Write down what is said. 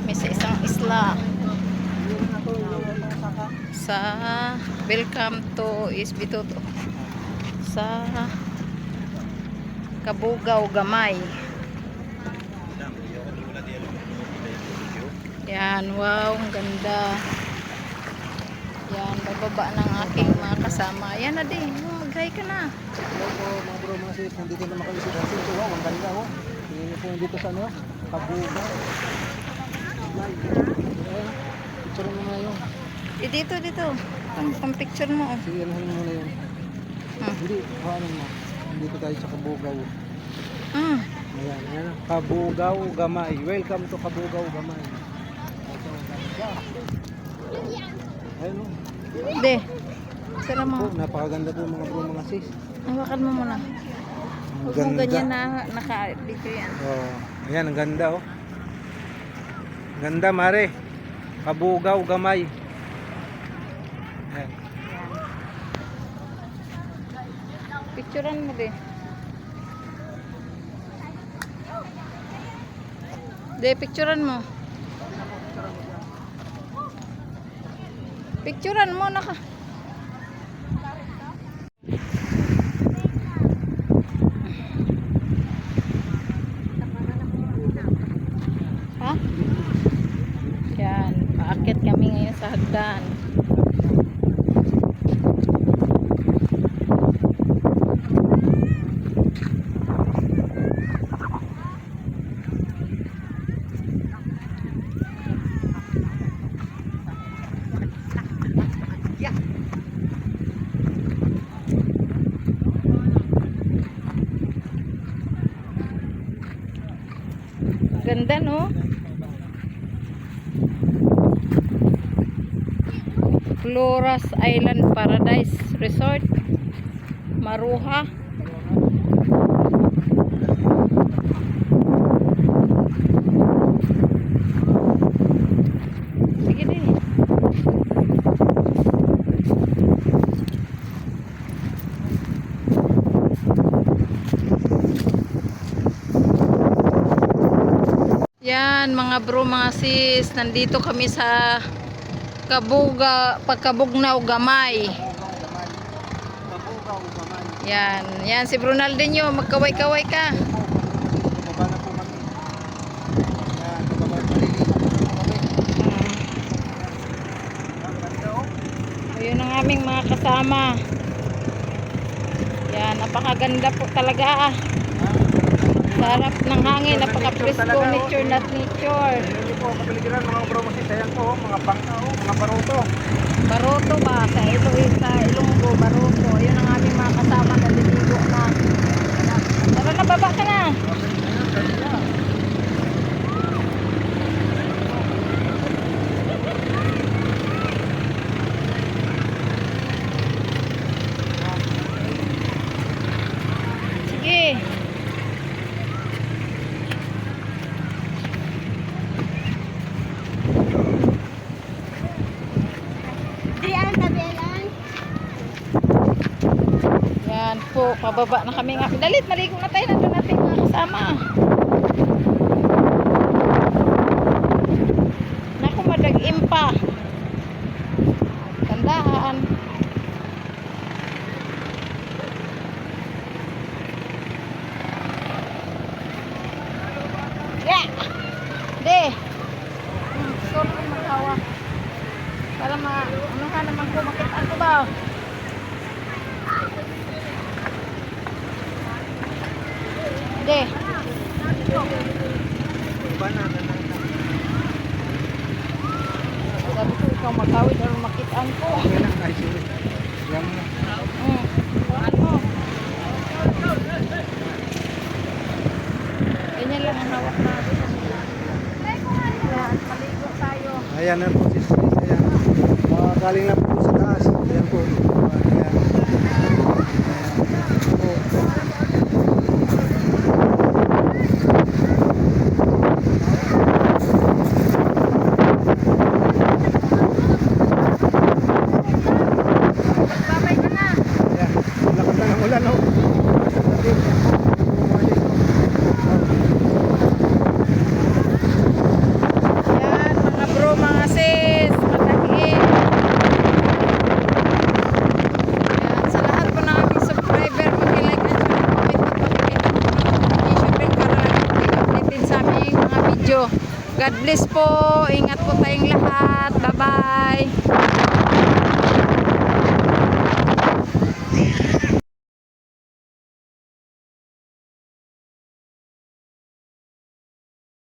kami sa isang isla. Sa welcome to Isbitoto. Sa Kabugaw Gamay. Yan, wow, ang ganda. Yan, bababa ng aking mga kasama. Yan na din, mag-hi ka na. Hello po mga bro, mga sis, nandito naman kami sa Dasin. So, wow, ang ganda oh. Hindi po dito sa ano, Kabuga. Picture mo na yun. Dito. Ang picture mo. Sige, ano mo na yun. Hindi, ano mo. Nandito tayo sa Kabugaw. Ayan, ayan. Kabugaw Gamay. Welcome to Kabugaw Gamay. Ayun o. De, sara mo. Napakaganda po mga bro, mga sis. Hawakan mo muna. Huwag mo ganyan na naka-dito yan. Oh, ayan, ang ganda oh. Ganda mare. Kabugaw Gamay. Ayan. Picturean mo de. De, picturean mo. Picturean mo naka. Ha? Yan, paakyat kami ngayon sa hagdan. Ganda no? Floras Island Paradise Resort Maruha. Sige din. Yan mga bro, mga sis, nandito kami sa Pagkabugnaw Gamay. Yan si Bronaldinho, magkaway-kaway ka. Baba na po kami. Ayan, baba maliligo po kami. Ang ganda oh. Ayun ang aming mga kasama. Yan, napakaganda po talaga. Sarap ng hangin, napaka-presko, nature not nature. Hindi po, kapiligiran mga bro, kasi ayan po, mga bangka oh, mga baroto. Baroto ba? Sa Ilonggo, Baroto. Ayun ang aming mga kasama na liligo na. Tara na, baba ka na. Sige. Yan po, pababa na kami nga. Dalit, maligo na tayo. Nandun natin mga kasama. Naku, madagim pa. Tandaan. Yeah! De! Sorry kung matawa. Para ano ka naman ko, makitaan ko ba? De. Sabi ko, ikaw magkawid or makitaan ko. Yan ang nice yun. Yan mo. Ano? Ganyan lang ang hawak natin. Ayan, maligo tayo. Ayan na po sis. Ayan. Galing lang po sa taas. Ayan po. Ayan. Babay ka na. Ayan. Lakas na ng ulan oh. Yan. God bless po. Ingat po tayong lahat.